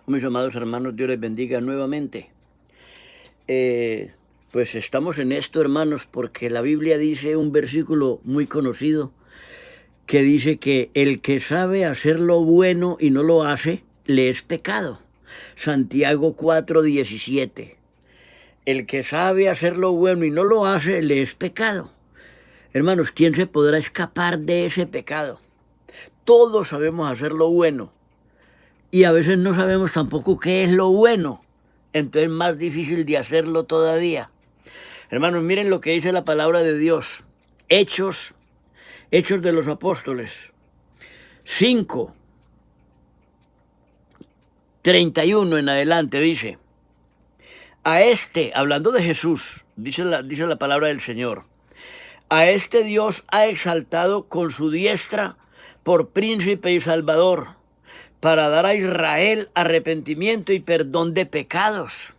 Mis amados hermanos, Dios les bendiga nuevamente. Pues estamos en esto, hermanos, porque la Biblia dice un versículo muy conocido que dice que el que sabe hacer lo bueno y no lo hace, le es pecado. Santiago 4:17. El que sabe hacer lo bueno y no lo hace, le es pecado. Hermanos, ¿quién se podrá escapar de ese pecado? Todos sabemos hacer lo bueno y a veces no sabemos tampoco qué es lo bueno. Entonces es más difícil de hacerlo todavía. Hermanos, miren lo que dice la palabra de Dios. Hechos de los Apóstoles 5:31 en adelante dice: a este, hablando de Jesús, dice la palabra del Señor, a este Dios ha exaltado con su diestra por príncipe y salvador, para dar a Israel arrepentimiento y perdón de pecados.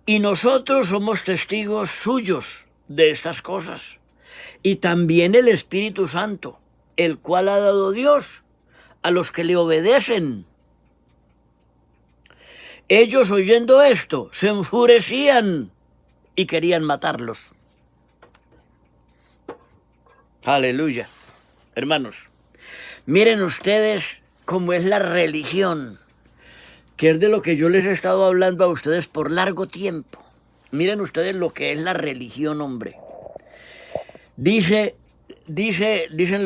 Y nosotros somos testigos suyos de estas cosas. Y también el Espíritu Santo, el cual ha dado Dios a los que le obedecen. Ellos, oyendo esto, se enfurecían y querían matarlos. Aleluya. Hermanos, miren ustedes cómo es la religión, que es de lo que yo les he estado hablando a ustedes por largo tiempo. Miren ustedes lo que es la religión, hombre. Dicen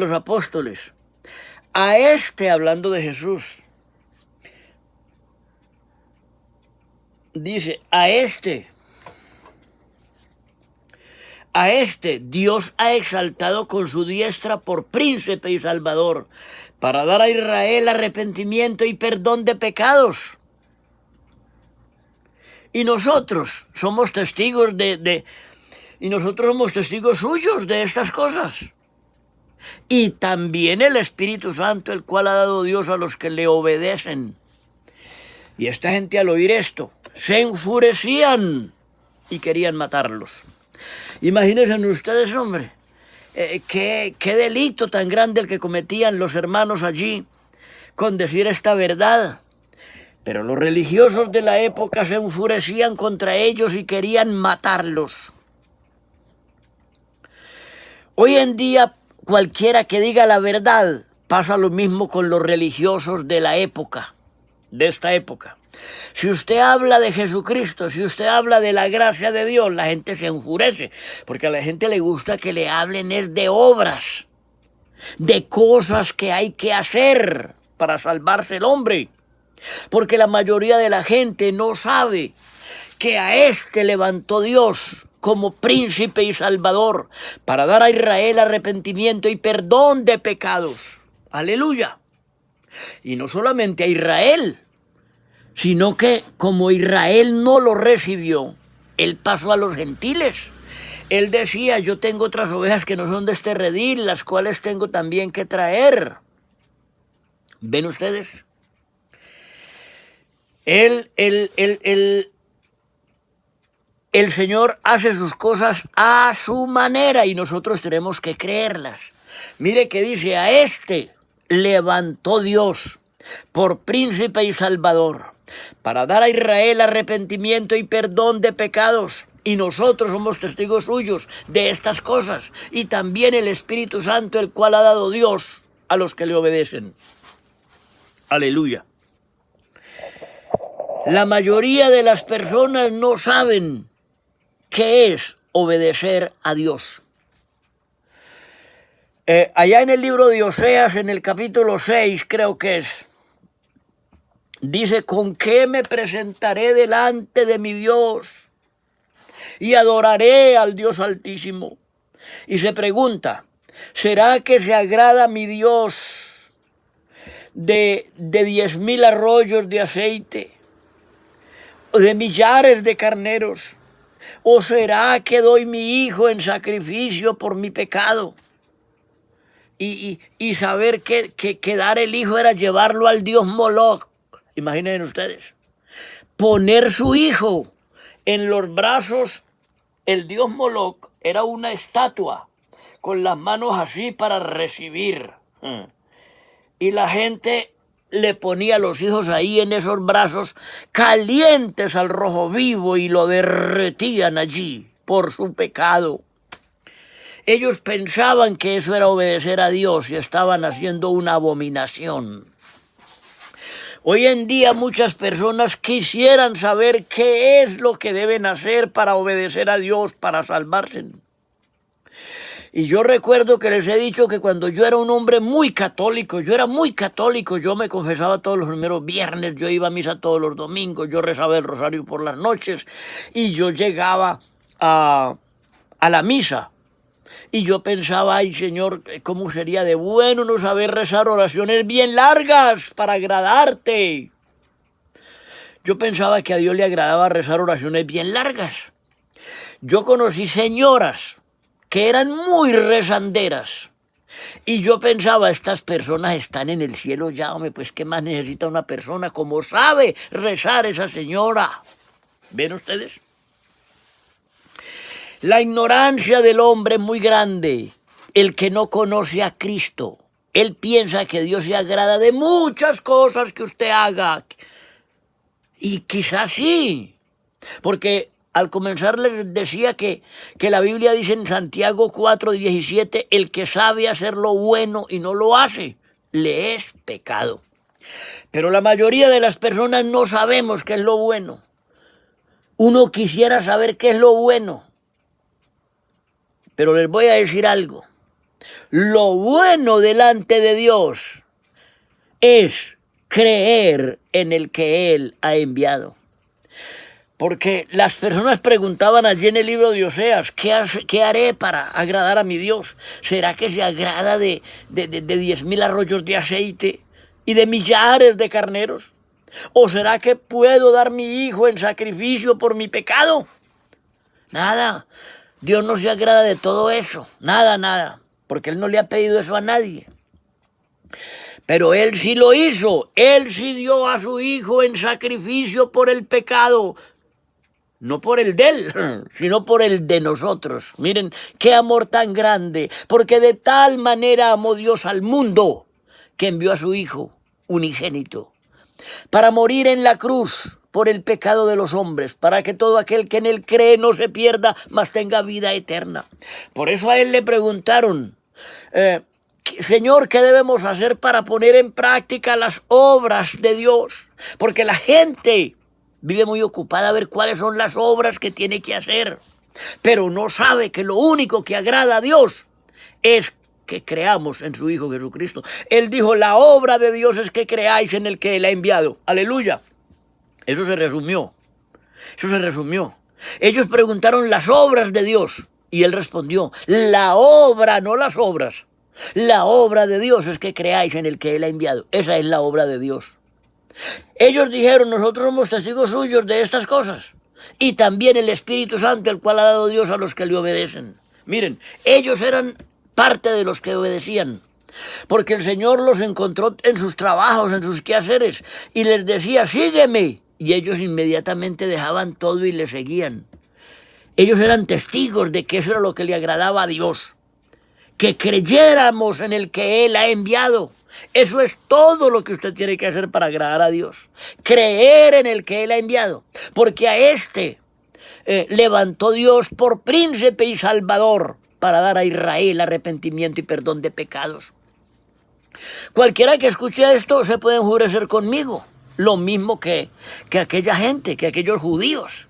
los apóstoles, a este, hablando de Jesús, dice, a este Dios ha exaltado con su diestra por príncipe y salvador, para dar a Israel arrepentimiento y perdón de pecados. Y nosotros somos testigos suyos de estas cosas. Y también el Espíritu Santo, el cual ha dado Dios a los que le obedecen. Y esta gente, al oír esto, se enfurecían y querían matarlos. Imagínense ustedes, hombre, qué delito tan grande el que cometían los hermanos allí con decir esta verdad. Pero los religiosos de la época se enfurecían contra ellos y querían matarlos. Hoy en día, cualquiera que diga la verdad, pasa lo mismo con los religiosos de la época, de esta época. Si usted habla de Jesucristo, si usted habla de la gracia de Dios, la gente se enfurece, porque a la gente le gusta que le hablen es de obras, de cosas que hay que hacer para salvarse el hombre. Porque la mayoría de la gente no sabe que a este levantó Dios como príncipe y salvador para dar a Israel arrepentimiento y perdón de pecados. Aleluya. Y no solamente a Israel, sino que como Israel no lo recibió, él pasó a los gentiles. Él decía, yo tengo otras ovejas que no son de este redil, las cuales tengo también que traer. ¿Ven ustedes? El Señor hace sus cosas a su manera y nosotros tenemos que creerlas. Mire que dice, a este levantó Dios por príncipe y salvador, para dar a Israel arrepentimiento y perdón de pecados. Y nosotros somos testigos suyos de estas cosas. Y también el Espíritu Santo, el cual ha dado Dios a los que le obedecen. Aleluya. La mayoría de las personas no saben qué es obedecer a Dios. Allá en el libro de Oseas, en el capítulo 6, creo que es, dice, ¿con qué me presentaré delante de mi Dios? Y adoraré al Dios Altísimo. Y se pregunta, ¿será que se agrada mi Dios de 10,000 arroyos de aceite, o de millares de carneros? ¿O será que doy mi hijo en sacrificio por mi pecado? Y saber que dar el hijo era llevarlo al dios Moloch. Imaginen ustedes, poner su hijo en los brazos. El dios Moloch era una estatua con las manos así para recibir. Y la gente le ponía a los hijos ahí en esos brazos calientes al rojo vivo y lo derretían allí por su pecado. Ellos pensaban que eso era obedecer a Dios y estaban haciendo una abominación. Hoy en día muchas personas quisieran saber qué es lo que deben hacer para obedecer a Dios, para salvarse. Y yo recuerdo que les he dicho que cuando yo era un hombre muy católico, yo me confesaba todos los primeros viernes, yo iba a misa todos los domingos, yo rezaba el rosario por las noches y yo llegaba a la misa. Y yo pensaba, ay Señor, ¿cómo sería de bueno no saber rezar oraciones bien largas para agradarte? Yo pensaba que a Dios le agradaba rezar oraciones bien largas. Yo conocí señoras que eran muy rezanderas. Y yo pensaba, estas personas están en el cielo ya, hombre, pues ¿qué más necesita una persona? ¿Cómo sabe rezar esa señora? ¿Ven ustedes? La ignorancia del hombre es muy grande. El que no conoce a Cristo, él piensa que Dios se agrada de muchas cosas que usted haga. Y quizás sí, porque al comenzar les decía que la Biblia dice en Santiago 4:17, el que sabe hacer lo bueno y no lo hace, le es pecado. Pero la mayoría de las personas no sabemos qué es lo bueno. Uno quisiera saber qué es lo bueno. Pero les voy a decir algo. Lo bueno delante de Dios es creer en el que Él ha enviado. Porque las personas preguntaban allí en el libro de Oseas, ¿qué haré para agradar a mi Dios? ¿Será que se agrada de 10,000 arroyos de aceite y de millares de carneros? ¿O será que puedo dar mi hijo en sacrificio por mi pecado? Nada. Dios no se agrada de todo eso, nada, porque Él no le ha pedido eso a nadie. Pero Él sí lo hizo, Él sí dio a su Hijo en sacrificio por el pecado, no por el de Él, sino por el de nosotros. Miren, qué amor tan grande, porque de tal manera amó Dios al mundo, que envió a su Hijo unigénito, para morir en la cruz, por el pecado de los hombres, para que todo aquel que en Él cree no se pierda, mas tenga vida eterna. Por eso a Él le preguntaron, Señor, ¿qué debemos hacer para poner en práctica las obras de Dios? Porque la gente vive muy ocupada a ver cuáles son las obras que tiene que hacer, pero no sabe que lo único que agrada a Dios es que creamos en su Hijo Jesucristo. Él dijo, la obra de Dios es que creáis en el que Él ha enviado. Aleluya. Eso se resumió. Ellos preguntaron las obras de Dios y Él respondió, la obra, no las obras. La obra de Dios es que creáis en el que Él ha enviado. Esa es la obra de Dios. Ellos dijeron, nosotros somos testigos suyos de estas cosas. Y también el Espíritu Santo, el cual ha dado Dios a los que le obedecen. Miren, ellos eran parte de los que obedecían. Porque el Señor los encontró en sus trabajos, en sus quehaceres, y les decía, sígueme. Y ellos inmediatamente dejaban todo y le seguían. Ellos eran testigos de que eso era lo que le agradaba a Dios. Que creyéramos en el que Él ha enviado. Eso es todo lo que usted tiene que hacer para agradar a Dios. Creer en el que Él ha enviado. Porque a este levantó Dios por príncipe y salvador para dar a Israel arrepentimiento y perdón de pecados. Cualquiera que escuche esto se puede enjurecer conmigo. Lo mismo que aquella gente, que aquellos judíos.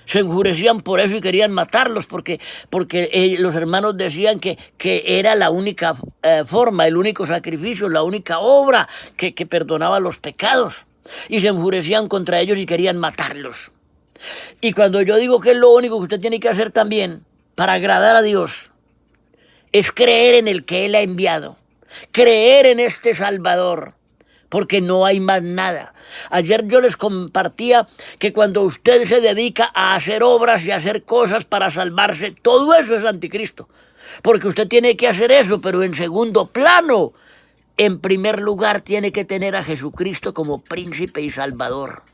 Se enfurecían por eso y querían matarlos porque los hermanos decían que era la única forma, el único sacrificio, la única obra que perdonaba los pecados. Y se enfurecían contra ellos y querían matarlos. Y cuando yo digo que es lo único que usted tiene que hacer también para agradar a Dios, es creer en el que Él ha enviado, creer en este Salvador, porque no hay más nada. Ayer yo les compartía que cuando usted se dedica a hacer obras y a hacer cosas para salvarse, todo eso es anticristo. Porque usted tiene que hacer eso, pero en segundo plano, en primer lugar, tiene que tener a Jesucristo como príncipe y salvador.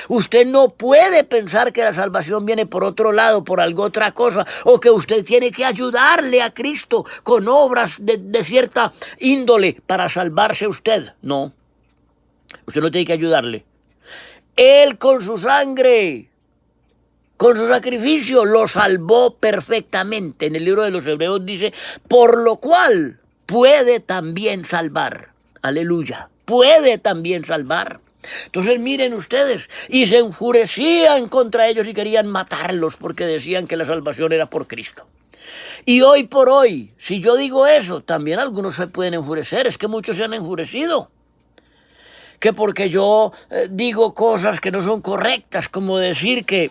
Usted no puede pensar que la salvación viene por otro lado, por algo otra cosa, o que usted tiene que ayudarle a Cristo con obras de cierta índole para salvarse usted. No. Usted no tiene que ayudarle. Él con su sangre, con su sacrificio, lo salvó perfectamente. En el libro de los Hebreos dice, por lo cual puede también salvar. Aleluya. Puede también salvar. Entonces miren ustedes, y se enfurecían contra ellos y querían matarlos porque decían que la salvación era por Cristo. Y hoy por hoy, si yo digo eso, también algunos se pueden enfurecer. Es que muchos se han enfurecido. Que porque yo digo cosas que no son correctas, como decir que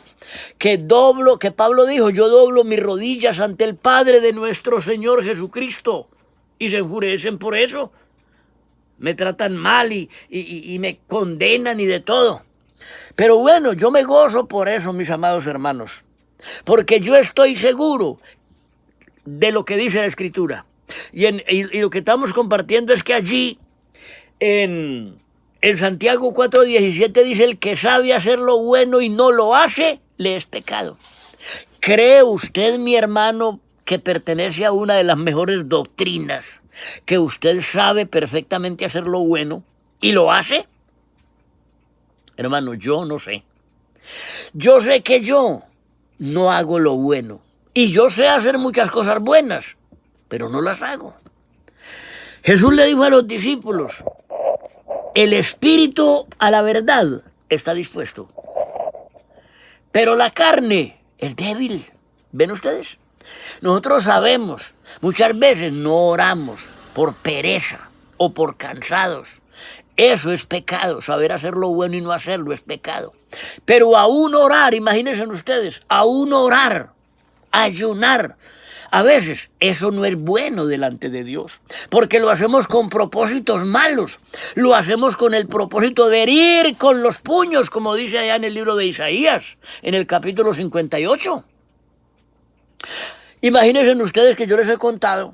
Pablo dijo, yo doblo mis rodillas ante el Padre de nuestro Señor Jesucristo. Y se enfurecen por eso. Me tratan mal y me condenan y de todo. Pero bueno, yo me gozo por eso, mis amados hermanos. Porque yo estoy seguro de lo que dice la Escritura. Y lo que estamos compartiendo es que allí, en Santiago 4:17 dice, el que sabe hacer lo bueno y no lo hace, le es pecado. ¿Cree usted, mi hermano, que pertenece a una de las mejores doctrinas, que usted sabe perfectamente hacer lo bueno y lo hace? Hermano, yo no sé. Yo sé que yo no hago lo bueno. Y yo sé hacer muchas cosas buenas, pero no las hago. Jesús le dijo a los discípulos, el espíritu a la verdad está dispuesto, pero la carne es débil. ¿Ven ustedes? Nosotros sabemos, muchas veces no oramos por pereza o por cansados. Eso es pecado, saber hacer lo bueno y no hacerlo es pecado. Pero aún orar, imagínense ustedes, aún orar, ayunar, a veces eso no es bueno delante de Dios, porque lo hacemos con propósitos malos, lo hacemos con el propósito de herir con los puños, como dice allá en el libro de Isaías, en el capítulo 58. Imagínense ustedes que yo les he contado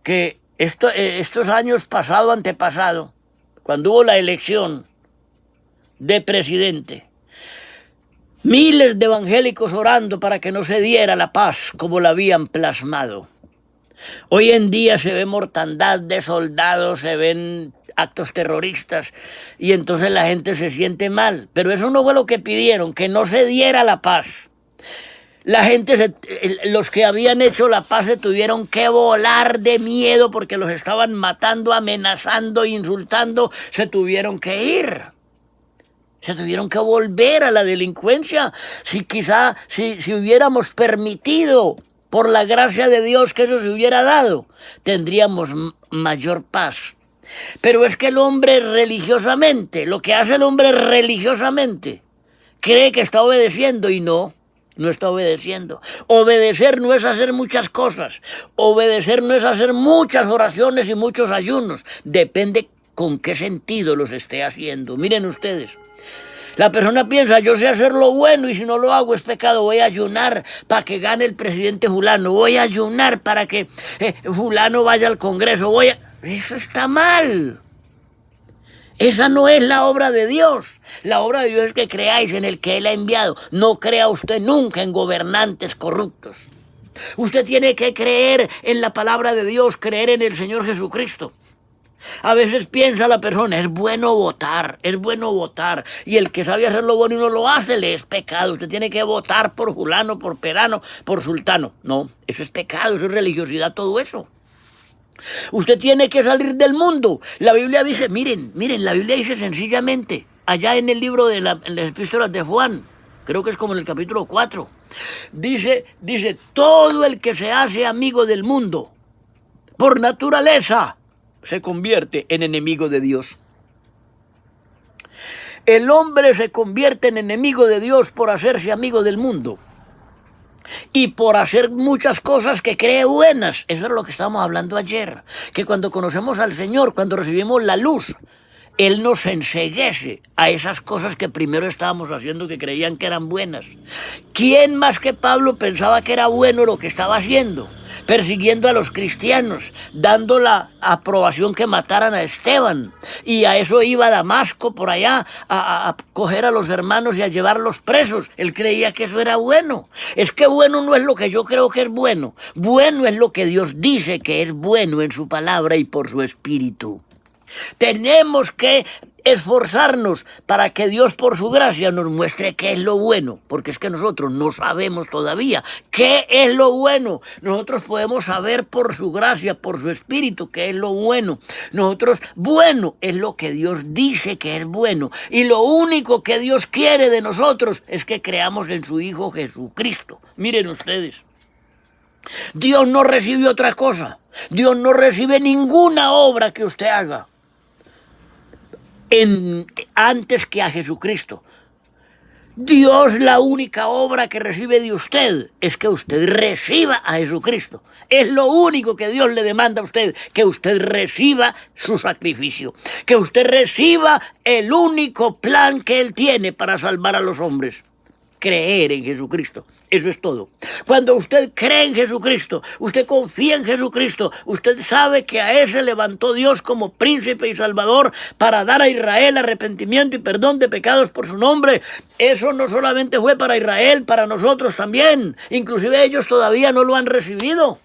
que estos años pasado, antepasado, cuando hubo la elección de presidente, miles de evangélicos orando para que no se diera la paz como la habían plasmado. Hoy en día se ve mortandad de soldados, se ven actos terroristas y entonces la gente se siente mal. Pero eso no fue lo que pidieron, que no se diera la paz. La gente, los que habían hecho la paz se tuvieron que volar de miedo porque los estaban matando, amenazando, insultando, se tuvieron que ir. Se tuvieron que volver a la delincuencia. Si hubiéramos permitido, por la gracia de Dios, que eso se hubiera dado, tendríamos mayor paz. Pero es que el hombre religiosamente, lo que hace el hombre religiosamente, cree que está obedeciendo y no está obedeciendo. Obedecer no es hacer muchas cosas. Obedecer no es hacer muchas oraciones y muchos ayunos. Depende con qué sentido los esté haciendo. Miren ustedes. La persona piensa, yo sé hacer lo bueno y si no lo hago es pecado. Voy a ayunar para que gane el presidente fulano. Voy a ayunar para que fulano vaya al Congreso. Eso está mal. Esa no es la obra de Dios. La obra de Dios es que creáis en el que Él ha enviado. No crea usted nunca en gobernantes corruptos. Usted tiene que creer en la palabra de Dios, creer en el Señor Jesucristo. A veces piensa la persona, es bueno votar. Y el que sabe hacer lo bueno y no lo hace, le es pecado. Usted tiene que votar por fulano, por perano, por sultano. No, eso es pecado, eso es religiosidad, todo eso. Usted tiene que salir del mundo. La Biblia dice, miren, la Biblia dice sencillamente, allá en el libro en las epístolas de Juan, creo que es como en el capítulo 4, dice, todo el que se hace amigo del mundo, por naturaleza, se convierte en enemigo de Dios. El hombre se convierte en enemigo de Dios por hacerse amigo del mundo. Y por hacer muchas cosas que cree buenas. Eso es lo que estábamos hablando ayer. Que cuando conocemos al Señor, cuando recibimos la luz, Él nos enceguece a esas cosas que primero estábamos haciendo que creían que eran buenas. ¿Quién más que Pablo pensaba que era bueno lo que estaba haciendo? Persiguiendo a los cristianos, dando la aprobación que mataran a Esteban. Y a eso iba Damasco por allá a coger a los hermanos y a llevarlos presos. Él creía que eso era bueno. Es que bueno no es lo que yo creo que es bueno. Bueno es lo que Dios dice que es bueno en su palabra y por su espíritu. Tenemos que esforzarnos para que Dios por su gracia nos muestre qué es lo bueno, porque es que nosotros no sabemos todavía qué es lo bueno. Nosotros podemos saber por su gracia, por su espíritu, qué es lo bueno. Nosotros, bueno es lo que Dios dice que es bueno, y lo único que Dios quiere de nosotros es que creamos en su Hijo Jesucristo. Miren ustedes, Dios no recibe otra cosa. Dios no recibe ninguna obra que usted haga antes que a Jesucristo. Dios, la única obra que recibe de usted es que usted reciba a Jesucristo. Es lo único que Dios le demanda a usted, que usted reciba su sacrificio, que usted reciba el único plan que Él tiene para salvar a los hombres. Creer en Jesucristo, eso es todo. Cuando usted cree en Jesucristo, usted confía en Jesucristo, usted sabe que a Él se levantó Dios como príncipe y salvador para dar a Israel arrepentimiento y perdón de pecados por su nombre. Eso no solamente fue para Israel, para nosotros también. Inclusive ellos todavía no lo han recibido.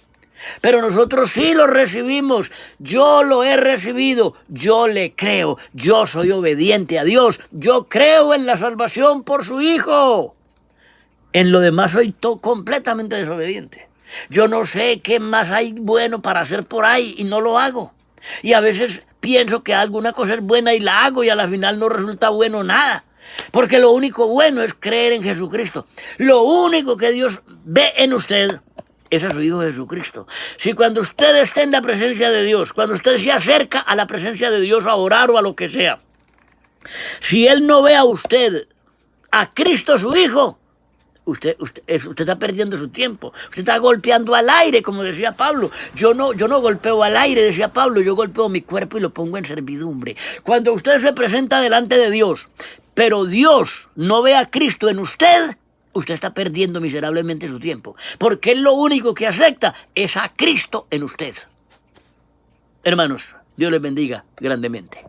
Pero nosotros sí lo recibimos. Yo lo he recibido, yo le creo, yo soy obediente a Dios, yo creo en la salvación por su Hijo. En lo demás soy completamente desobediente. Yo no sé qué más hay bueno para hacer por ahí y no lo hago. Y a veces pienso que alguna cosa es buena y la hago y a la final no resulta bueno nada. Porque lo único bueno es creer en Jesucristo. Lo único que Dios ve en usted es a su Hijo Jesucristo. Si cuando usted esté en la presencia de Dios, cuando usted se acerca a la presencia de Dios a orar o a lo que sea, si Él no ve a usted, a Cristo su Hijo, usted está perdiendo su tiempo. Usted está golpeando al aire, como decía Pablo. Yo no golpeo al aire, decía Pablo, yo golpeo mi cuerpo y lo pongo en servidumbre. Cuando usted se presenta delante de Dios, pero Dios no ve a Cristo en usted, usted está perdiendo miserablemente su tiempo, porque Él lo único que acepta es a Cristo en usted. Hermanos, Dios les bendiga grandemente.